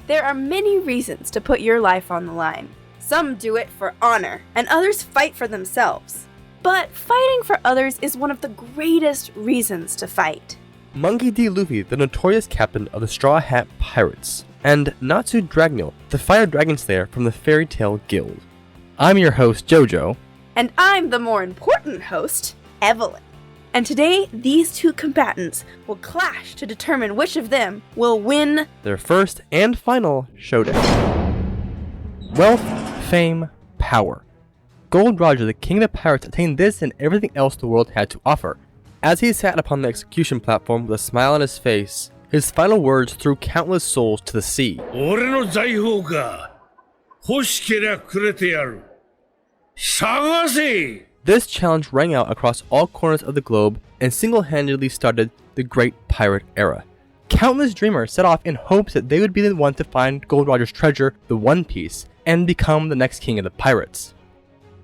There are many reasons to put your life on the line. Some do it for honor, and others fight for themselves. But fighting for others is one of the greatest reasons to fight. Monkey D. Luffy, the notorious captain of the Straw Hat Pirates, and Natsu Dragneel, the Fire Dragon Slayer from the Fairy Tail Guild. I'm your host, Jojo. And I'm the more important host, Evelyn. And today, these two combatants will clash to determine which of them will win their first and final showdown. Wealth, fame, power. Gold Roger, the king of the pirates, attained this and everything else the world had to offer. As he sat upon the execution platform with a smile on his face, his final words threw countless souls to the sea. This challenge rang out across all corners of the globe and single-handedly started the Great Pirate Era. Countless dreamers set off in hopes that they would be the one to find Gold Roger's treasure, the One Piece, and become the next king of the pirates.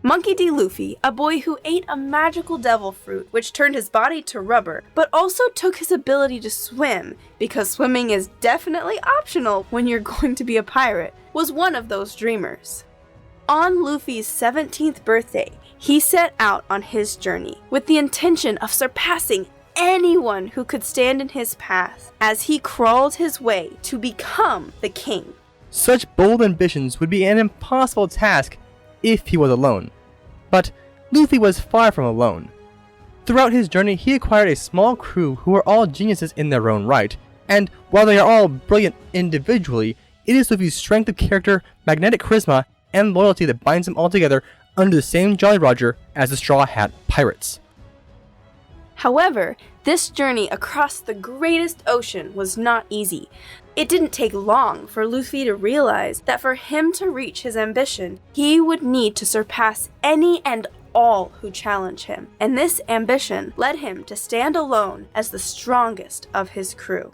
Monkey D. Luffy, a boy who ate a magical devil fruit which turned his body to rubber, but also took his ability to swim, because swimming is definitely optional when you're going to be a pirate, was one of those dreamers. On Luffy's 17th birthday, he set out on his journey with the intention of surpassing anyone who could stand in his path as he crawled his way to become the king. Such bold ambitions would be an impossible task if he was alone. But Luffy was far from alone. Throughout his journey, he acquired a small crew who are all geniuses in their own right, and while they are all brilliant individually, it is Luffy's strength of character, magnetic charisma, and loyalty that binds them all together under the same Jolly Roger as the Straw Hat Pirates. However, this journey across the greatest ocean was not easy. It didn't take long for Luffy to realize that for him to reach his ambition, he would need to surpass any and all who challenge him, and this ambition led him to stand alone as the strongest of his crew.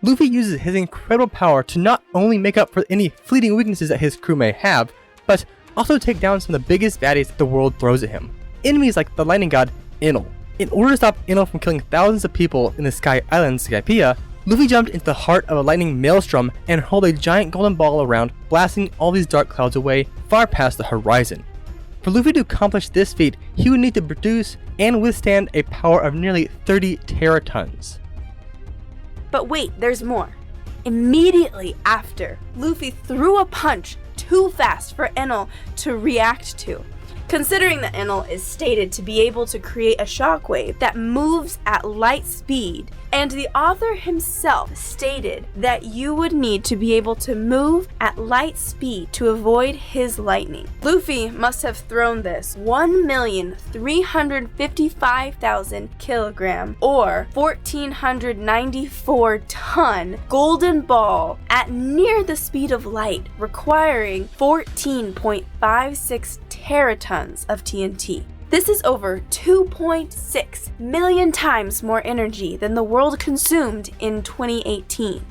Luffy uses his incredible power to not only make up for any fleeting weaknesses that his crew may have, but also take down some of the biggest baddies that the world throws at him. Enemies like the lightning god, Enel. In order to stop Enel from killing thousands of people in the Sky Island, Skypiea, Luffy jumped into the heart of a lightning maelstrom and hurled a giant golden ball around, blasting all these dark clouds away far past the horizon. For Luffy to accomplish this feat, he would need to produce and withstand a power of nearly 30 teratons. But wait, there's more. Immediately after, Luffy threw a punch too fast for Enel to react to. Considering that Enel is stated to be able to create a shockwave that moves at light speed, and the author himself stated that you would need to be able to move at light speed to avoid his lightning. Luffy must have thrown this 1,355,000 kilogram or 1,494 ton golden ball at near the speed of light, requiring 14.56 teratons of TNT. This is over 2.6 million times more energy than the world consumed in 2018.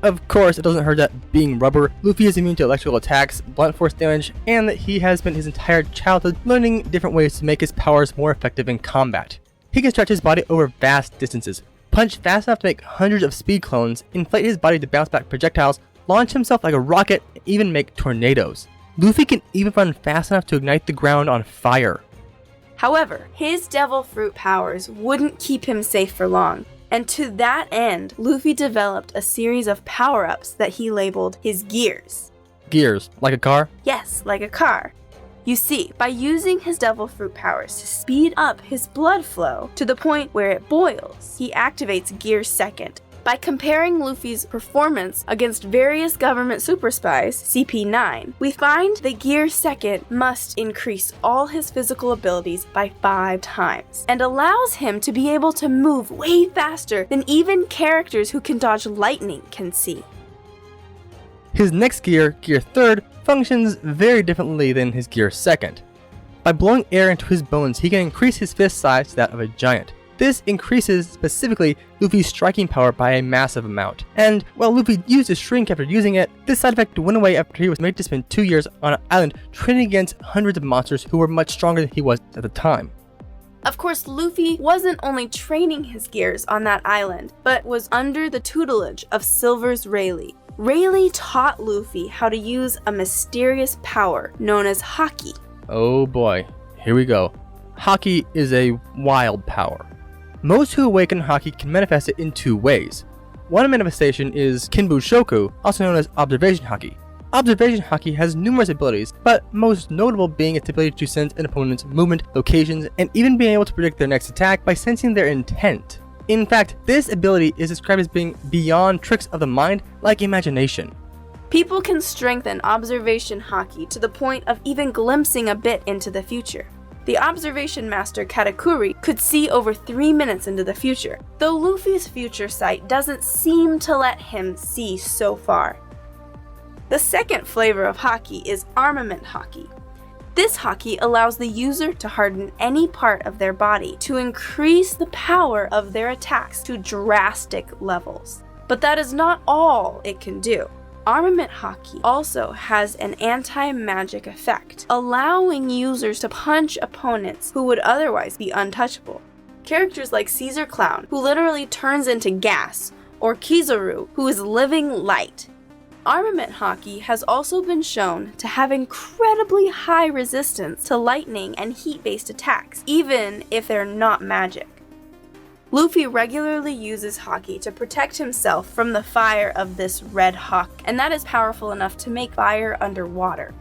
Of course, it doesn't hurt that being rubber, Luffy is immune to electrical attacks, blunt force damage, and that he has spent his entire childhood learning different ways to make his powers more effective in combat. He can stretch his body over vast distances, punch fast enough to make hundreds of speed clones, inflate his body to bounce back projectiles, launch himself like a rocket, and even make tornadoes. Luffy can even run fast enough to ignite the ground on fire. However, his devil fruit powers wouldn't keep him safe for long, and to that end, Luffy developed a series of power-ups that he labeled his gears. Gears, like a car? Yes, like a car. You see, by using his devil fruit powers to speed up his blood flow to the point where it boils, he activates Gear Second. By comparing Luffy's performance against various government super spies, CP9, we find that Gear Second must increase all his physical abilities by 5 times, and allows him to be able to move way faster than even characters who can dodge lightning can see. His next gear, Gear Third, functions very differently than his Gear Second. By blowing air into his bones, he can increase his fist size to that of a giant. This increases specifically Luffy's striking power by a massive amount. And while Luffy used his shrink after using it, this side effect went away after he was made to spend 2 years on an island training against hundreds of monsters who were much stronger than he was at the time. Of course, Luffy wasn't only training his gears on that island, but was under the tutelage of Silver's Rayleigh. Rayleigh taught Luffy how to use a mysterious power known as Haki. Oh boy, here we go. Haki is a wild power. Most who awaken Haki can manifest it in two ways. One manifestation is Kinbu Shoku, also known as Observation Haki. Observation Haki has numerous abilities, but most notable being its ability to sense an opponent's movement, locations, and even being able to predict their next attack by sensing their intent. In fact, this ability is described as being beyond tricks of the mind, like imagination. People can strengthen Observation Haki to the point of even glimpsing a bit into the future. The Observation Master Katakuri could see over 3 minutes into the future, though Luffy's future sight doesn't seem to let him see so far. The second flavor of Haki is Armament Haki. This Haki allows the user to harden any part of their body to increase the power of their attacks to drastic levels. But that is not all it can do. Armament Haki also has an anti-magic effect, allowing users to punch opponents who would otherwise be untouchable. Characters like Caesar Clown, who literally turns into gas, or Kizaru, who is living light. Armament Haki has also been shown to have incredibly high resistance to lightning and heat-based attacks, even if they're not magic. Luffy regularly uses Haki to protect himself from the fire of this red hawk, and that is powerful enough to make fire underwater.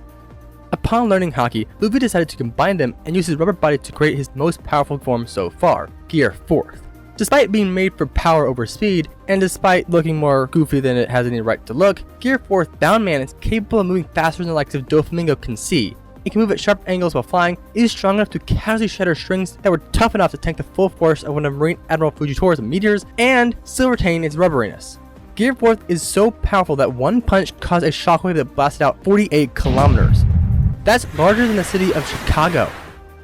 Upon learning Haki, Luffy decided to combine them and use his rubber body to create his most powerful form so far, Gear 4th. Despite being made for power over speed, and despite looking more goofy than it has any right to look, Gear 4th Bound Man is capable of moving faster than the likes of Doflamingo can see. It can move at sharp angles while flying, it is strong enough to casually shatter strings that were tough enough to tank the full force of one of Marine Admiral Fujitori's meteors, and still retain its rubberiness. Gear 4th is so powerful that one punch caused a shockwave that blasted out 48 kilometers. That's larger than the city of Chicago.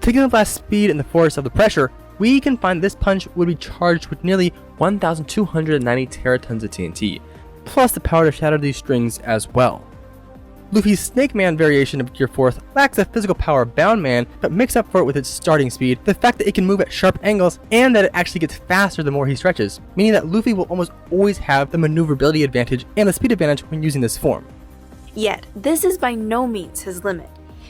Taking the blast speed and the force of the pressure, we can find this punch would be charged with nearly 1,290 teratons of TNT, plus the power to shatter these strings as well. Luffy's Snake Man variation of Gear 4th lacks the physical power of Bound Man, but makes up for it with its starting speed, the fact that it can move at sharp angles, and that it actually gets faster the more he stretches, meaning that Luffy will almost always have the maneuverability advantage and the speed advantage when using this form. Yet, this is by no means his limit.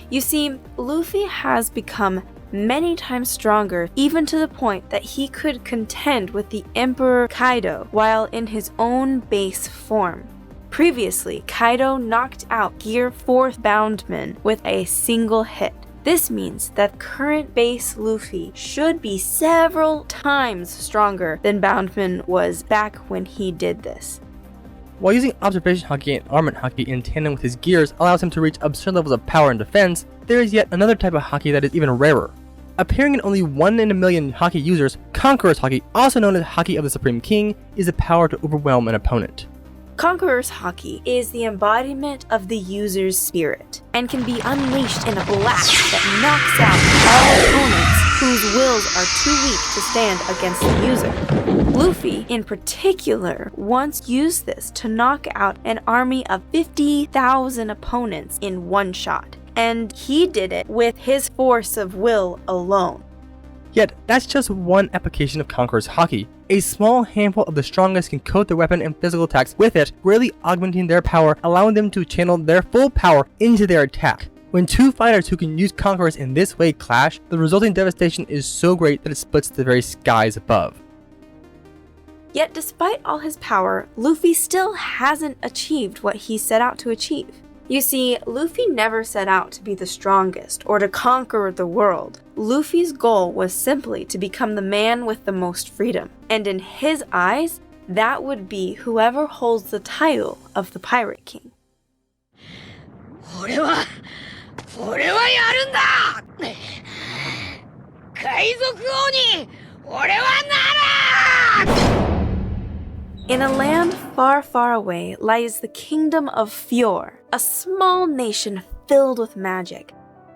You see, Luffy has become many times stronger, even to the point that he could contend with the Emperor Kaido while in his own base form. Previously, Kaido knocked out Gear 4th Boundman with a single hit. This means that current base Luffy should be several times stronger than Boundman was back when he did this. While using Observation Haki and Armament Haki in tandem with his gears allows him to reach absurd levels of power and defense, there is yet another type of Haki that is even rarer. Appearing in only 1 in a million Haki users, Conqueror's Haki, also known as Haki of the Supreme King, is the power to overwhelm an opponent. Conqueror's Haki is the embodiment of the user's spirit, and can be unleashed in a blast that knocks out all opponents whose wills are too weak to stand against the user. Luffy, in particular, once used this to knock out an army of 50,000 opponents in one shot, and he did it with his force of will alone. Yet, that's just one application of Conqueror's Haki. A small handful of the strongest can coat their weapon and physical attacks with it, greatly augmenting their power, allowing them to channel their full power into their attack. When two fighters who can use Conquerors in this way clash, the resulting devastation is so great that it splits the very skies above. Yet despite all his power, Luffy still hasn't achieved what he set out to achieve. You see, Luffy never set out to be the strongest or to conquer the world. Luffy's goal was simply to become the man with the most freedom, and in his eyes, that would be whoever holds the title of the Pirate King. 俺はやるんだ海賊王に俺はなる In a land far, far away lies the kingdom of Fjord, a small nation filled with magic.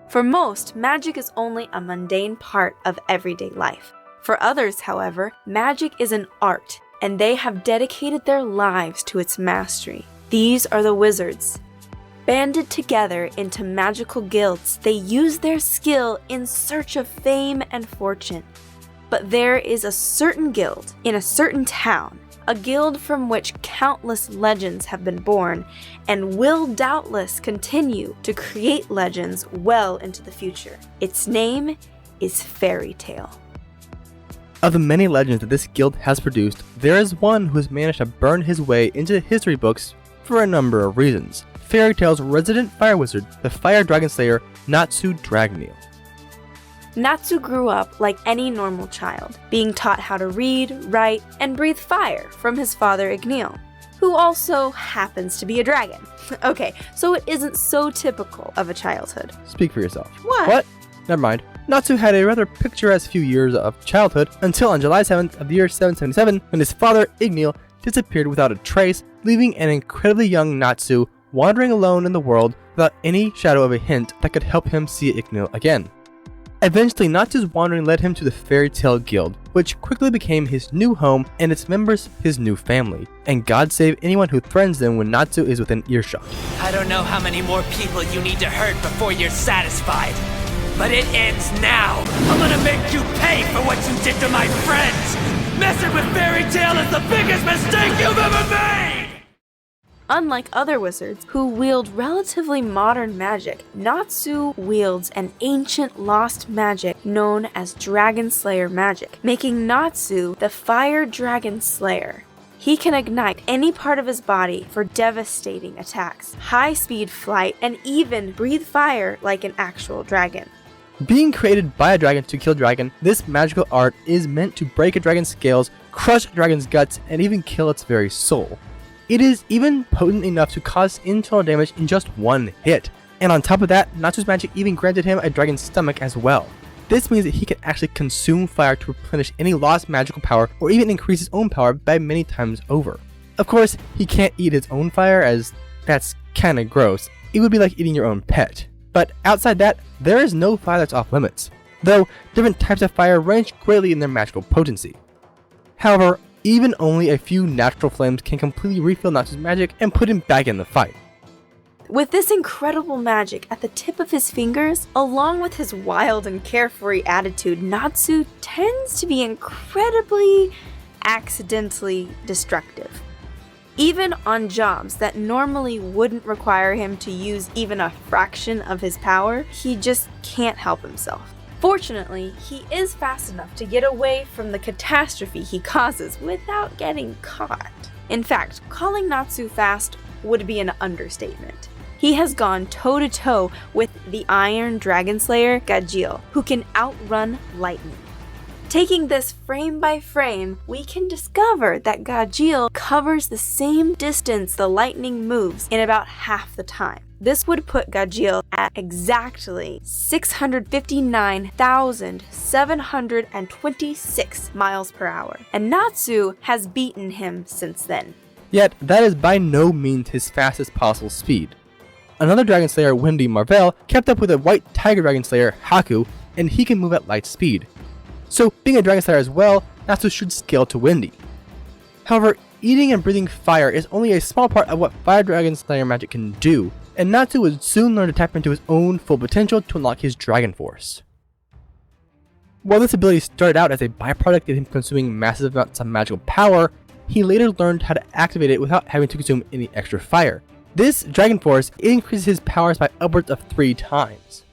For most, magic is only a mundane part of everyday life. For others, however, magic is an art, and they have dedicated their lives to its mastery. These are the wizards. Banded together into magical guilds, they use their skill in search of fame and fortune. but there is a certain guild in a certain town, a guild from which countless legends have been born and will doubtless continue to create legends well into the future. Its name is Fairy Tail. Of the many legends that this guild has produced, there is one who has managed to burn his way into the history books for a number of reasons. Fairy Tail's resident fire wizard, the fire dragon slayer Natsu Dragneel. Natsu grew up like any normal child, being taught how to read, write, and breathe fire from his father Dragneel, who also happens to be a dragon. Okay, so it isn't so typical of a childhood. Speak for yourself. What? Never mind. Natsu had a rather picturesque few years of childhood until on July 7th of the year 777 when his father, Dragneel, disappeared without a trace, leaving an incredibly young Natsu wandering alone in the world without any shadow of a hint that could help him see Dragneel again. Eventually, Natsu's wandering led him to the Fairy Tail Guild, which quickly became his new home and its members his new family. And God save anyone who threatens them when Natsu is within earshot. I don't know how many more people you need to hurt before you're satisfied, but it ends now. I'm gonna make you pay for what you did to my friends. Messing with Fairy Tail is the biggest mistake you've ever made! Unlike other wizards who wield relatively modern magic, Natsu wields an ancient lost magic known as Dragon Slayer magic, making Natsu the Fire Dragon Slayer. He can ignite any part of his body for devastating attacks, high-speed flight, and even breathe fire like an actual dragon. Being created by a dragon to kill dragon, this magical art is meant to break a dragon's scales, crush a dragon's guts, and even kill its very soul. It is even potent enough to cause internal damage in just one hit. And on top of that, Natsu's magic even granted him a dragon's stomach as well. This means that he can actually consume fire to replenish any lost magical power or even increase his own power by many times over. Of course, he can't eat his own fire as that's kinda gross. It would be like eating your own pet. But outside that, there is no fire that's off limits, though different types of fire range greatly in their magical potency. However, even only a few natural flames can completely refill Natsu's magic and put him back in the fight. With this incredible magic at the tip of his fingers, along with his wild and carefree attitude, Natsu tends to be incredibly accidentally destructive. Even on jobs that normally wouldn't require him to use even a fraction of his power, he just can't help himself. Fortunately, he is fast enough to get away from the catastrophe he causes without getting caught. In fact, calling Natsu fast would be an understatement. He has gone toe-to-toe with the Iron Dragon Slayer Dragneel, who can outrun lightning. Taking this frame by frame, we can discover that Dragneel covers the same distance the lightning moves in about half the time. This would put Dragneel at exactly 659,726 miles per hour, and Natsu has beaten him since then. Yet, that is by no means his fastest possible speed. Another Dragon Slayer, Wendy Marvell, kept up with a white Tiger Dragon Slayer, Haku, and he can move at light speed. So, being a Dragon Slayer as well, Natsu should scale to Wendy. However, eating and breathing fire is only a small part of what Fire Dragon Slayer magic can do, and Natsu would soon learn to tap into his own full potential to unlock his Dragon Force. While this ability started out as a byproduct of him consuming massive amounts of magical power, he later learned how to activate it without having to consume any extra fire. This Dragon Force increases his powers by upwards of 3 times.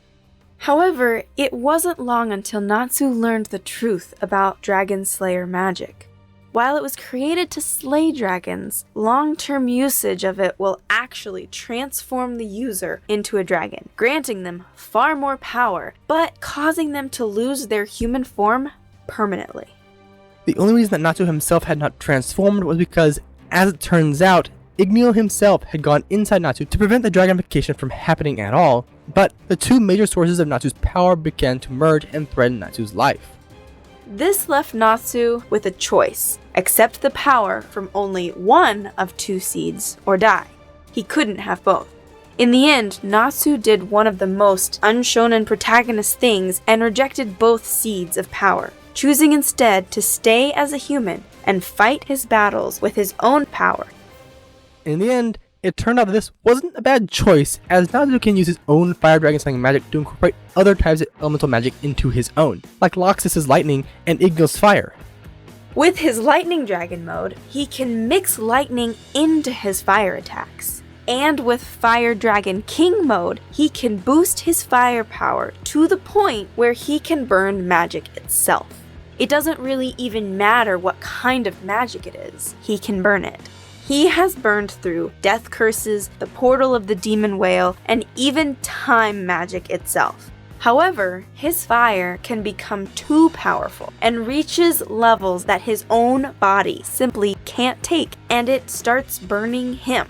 However, it wasn't long until Natsu learned the truth about Dragon Slayer magic. While it was created to slay dragons, long-term usage of it will actually transform the user into a dragon, granting them far more power, but causing them to lose their human form permanently. The only reason that Natsu himself had not transformed was because, as it turns out, Dragneel himself had gone inside Natsu to prevent the dragonification from happening at all, but the two major sources of Natsu's power began to merge and threaten Natsu's life. This left Natsu with a choice: accept the power from only one of 2 seeds or die. He couldn't have both. In the end, Natsu did one of the most unshonen protagonist things and rejected both seeds of power, choosing instead to stay as a human and fight his battles with his own power. In the end, It turned out that this wasn't a bad choice, as Natsu can use his own fire dragon slaying magic to incorporate other types of elemental magic into his own, like Loxus's lightning and Ignil's fire. With his lightning dragon mode, he can mix lightning into his fire attacks. And with Fire Dragon King mode, he can boost his fire power to the point where he can burn magic itself. It doesn't really even matter what kind of magic it is, he can burn it. He has burned through death curses, the portal of the demon whale, and even time magic itself. However, his fire can become too powerful and reaches levels that his own body simply can't take, and it starts burning him.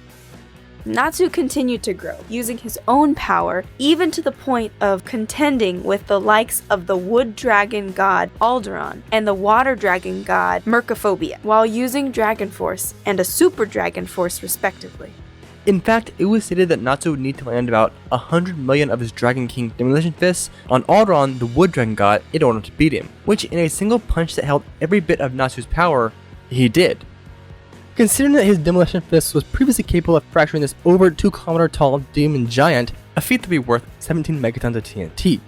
Natsu continued to grow, using his own power, even to the point of contending with the likes of the wood dragon god Alderon and the water dragon god Mercophobia, while using Dragon Force and a Super Dragon Force respectively. In fact, it was stated that Natsu would need to land about 100 million of his Dragon King Demolition Fists on Alderon, the wood dragon god, in order to beat him, which in a single punch that held every bit of Natsu's power, he did. Considering that his Demolition Fist was previously capable of fracturing this over 2 km tall demon giant, a feat that would be worth 17 megatons of TNT.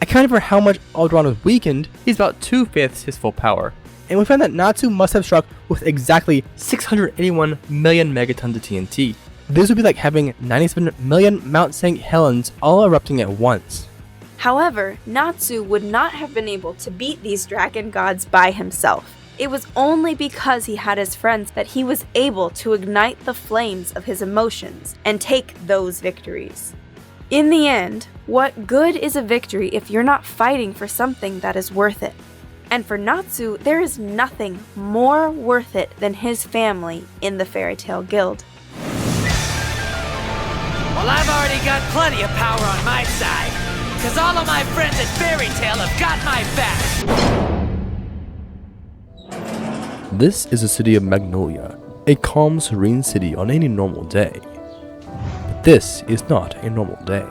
Accounting for how much Alderon was weakened, he's about 2/5 his full power, and we found that Natsu must have struck with exactly 681 million megatons of TNT. This would be like having 97 million Mount St. Helens all erupting at once. However, Natsu would not have been able to beat these dragon gods by himself. It was only because he had his friends that he was able to ignite the flames of his emotions and take those victories. In the end, what good is a victory if you're not fighting for something that is worth it? And for Natsu, there is nothing more worth it than his family in the Fairy Tail Guild. Well, I've already got plenty of power on my side, because all of my friends at Fairy Tail have got my back. This is the city of Magnolia, a calm, serene city on any normal day. But this is not a normal day.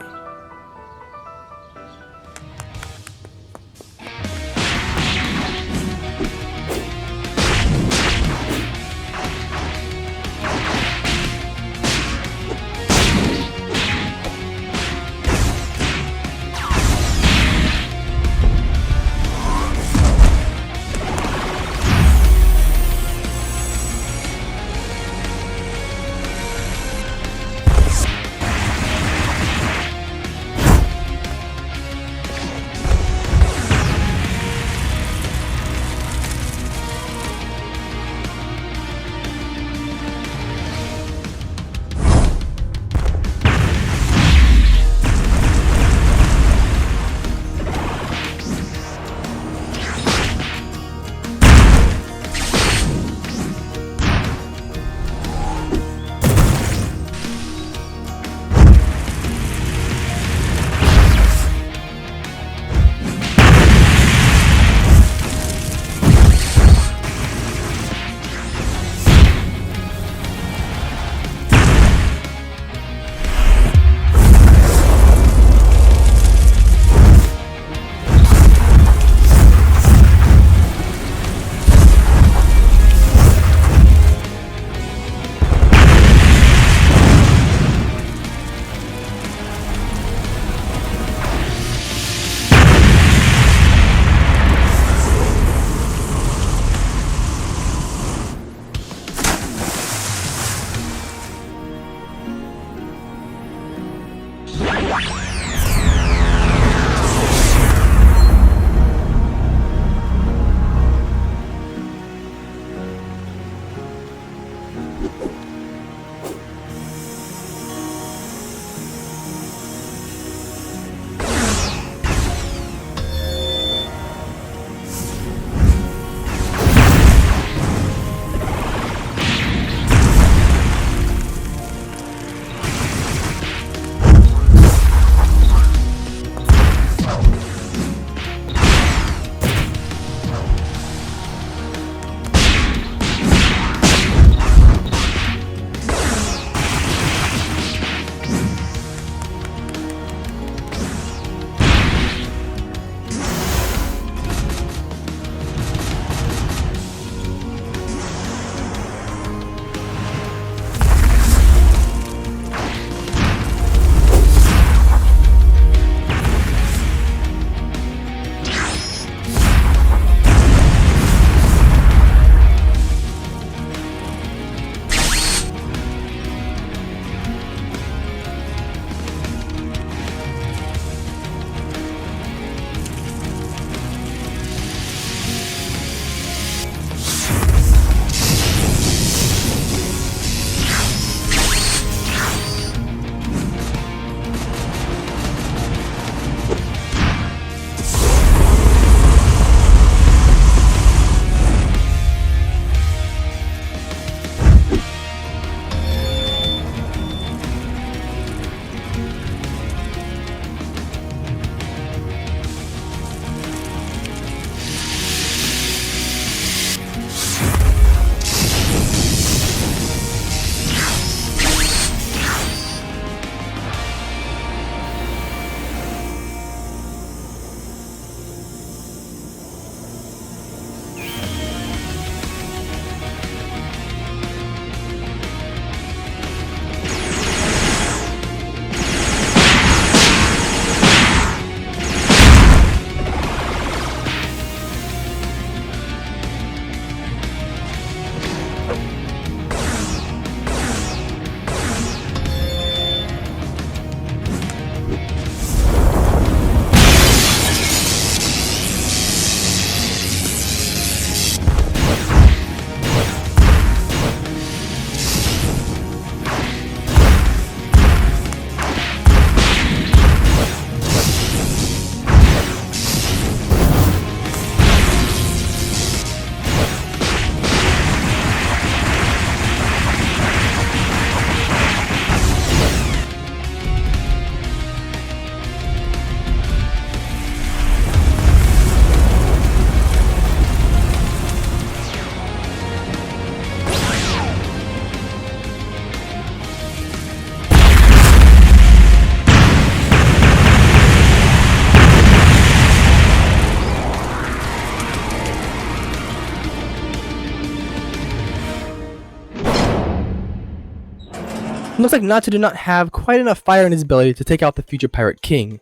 Looks like Natsu did not have quite enough fire in his ability to take out the future Pirate King.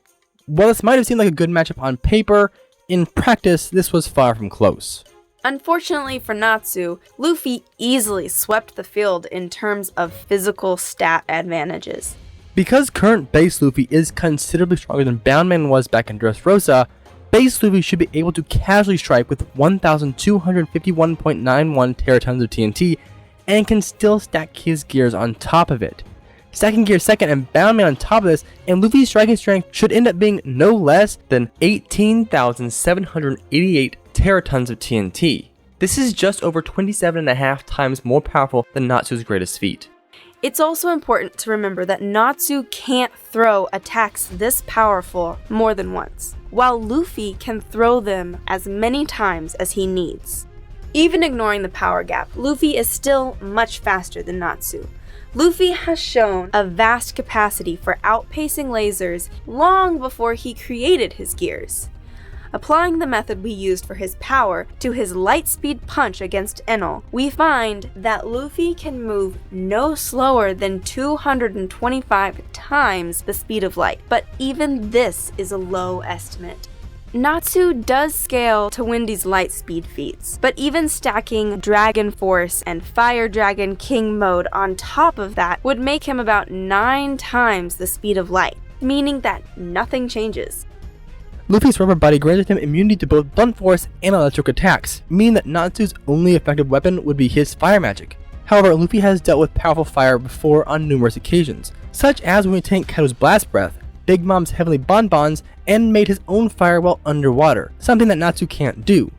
While this might have seemed like a good matchup on paper, in practice this was far from close. Unfortunately for Natsu, Luffy easily swept the field in terms of physical stat advantages. Because current base Luffy is considerably stronger than Boundman was back in Dressrosa, base Luffy should be able to casually strike with 1,251.91 teratons of TNT and can still stack his gears on top of it. Stacking gear second and Boundman on top of this, and Luffy's striking strength should end up being no less than 18,788 teratons of TNT. This is just over 27.5 times more powerful than Natsu's greatest feat. It's also important to remember that Natsu can't throw attacks this powerful more than once, while Luffy can throw them as many times as he needs. Even ignoring the power gap, Luffy is still much faster than Natsu. Luffy has shown a vast capacity for outpacing lasers long before he created his gears. Applying the method we used for his power to his light speed punch against Enel, we find that Luffy can move no slower than 225 times the speed of light, but even this is a low estimate. Natsu does scale to Wendy's light speed feats, but even stacking Dragon Force and Fire Dragon King mode on top of that would make him about 9 times the speed of light, meaning that nothing changes. Luffy's rubber body granted him immunity to both blunt force and electric attacks, meaning that Natsu's only effective weapon would be his fire magic. However, Luffy has dealt with powerful fire before on numerous occasions, such as when he tanked Kaido's blast breath, Big Mom's heavenly bonbons, and made his own fire while underwater, something that Natsu can't do.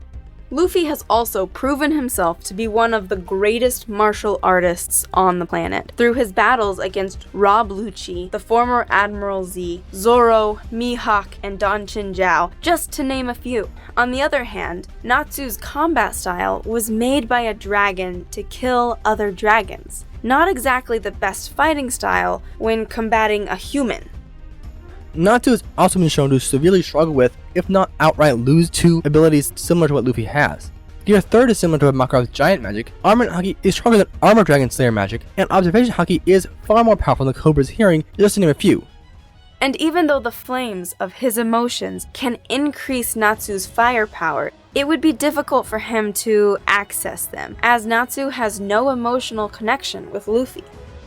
Luffy has also proven himself to be one of the greatest martial artists on the planet through his battles against Rob Lucci, the former Admiral Z, Zoro, Mihawk, and Don Chinjiao, just to name a few. On the other hand, Natsu's combat style was made by a dragon to kill other dragons. Not exactly the best fighting style when combating a human. Natsu has also been shown to severely struggle with, if not outright lose to, abilities similar to what Luffy has. Gear 3rd is similar to Makarov's giant magic, Armored Haki is stronger than Armor Dragon Slayer magic, and Observation Haki is far more powerful than Cobra's Hearing, just to name a few. And even though the flames of his emotions can increase Natsu's firepower, it would be difficult for him to access them, as Natsu has no emotional connection with Luffy.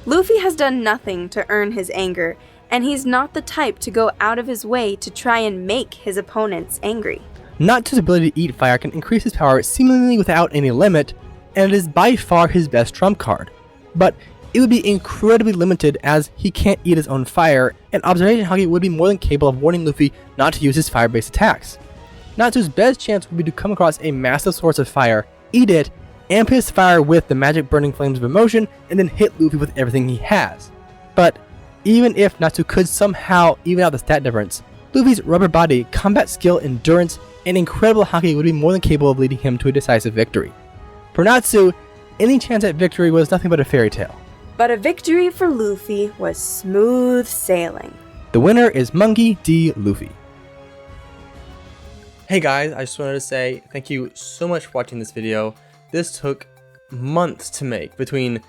Luffy has done nothing to earn his anger, and he's not the type to go out of his way to try and make his opponents angry. Natsu's ability to eat fire can increase his power seemingly without any limit, and it is by far his best trump card. But it would be incredibly limited as he can't eat his own fire, and Observation Haki would be more than capable of warning Luffy not to use his fire-based attacks. Natsu's best chance would be to come across a massive source of fire, eat it, amp his fire with the magic burning flames of emotion, and then hit Luffy with everything he has. But even if Natsu could somehow even out the stat difference, Luffy's rubber body, combat skill, endurance, and incredible Haki would be more than capable of leading him to a decisive victory. For Natsu, any chance at victory was nothing but a fairy tale. But a victory for Luffy was smooth sailing. The winner is Monkey D. Luffy. Hey guys, I just wanted to say thank you so much for watching this video. This took months to make, between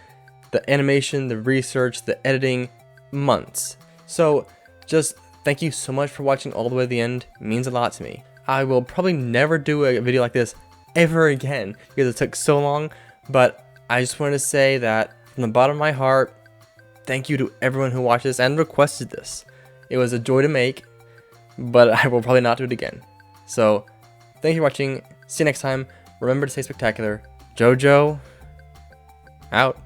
the animation, the research, the editing, months. So just thank you so much for watching all the way to the end. It means a lot to me. I will probably never do a video like this ever again because it took so long, but I just wanted to say that from the bottom of my heart, thank you to everyone who watched this and requested this. It was a joy to make, but I will probably not do it again. So thank you for watching. See you next time. Remember to stay spectacular. JoJo out.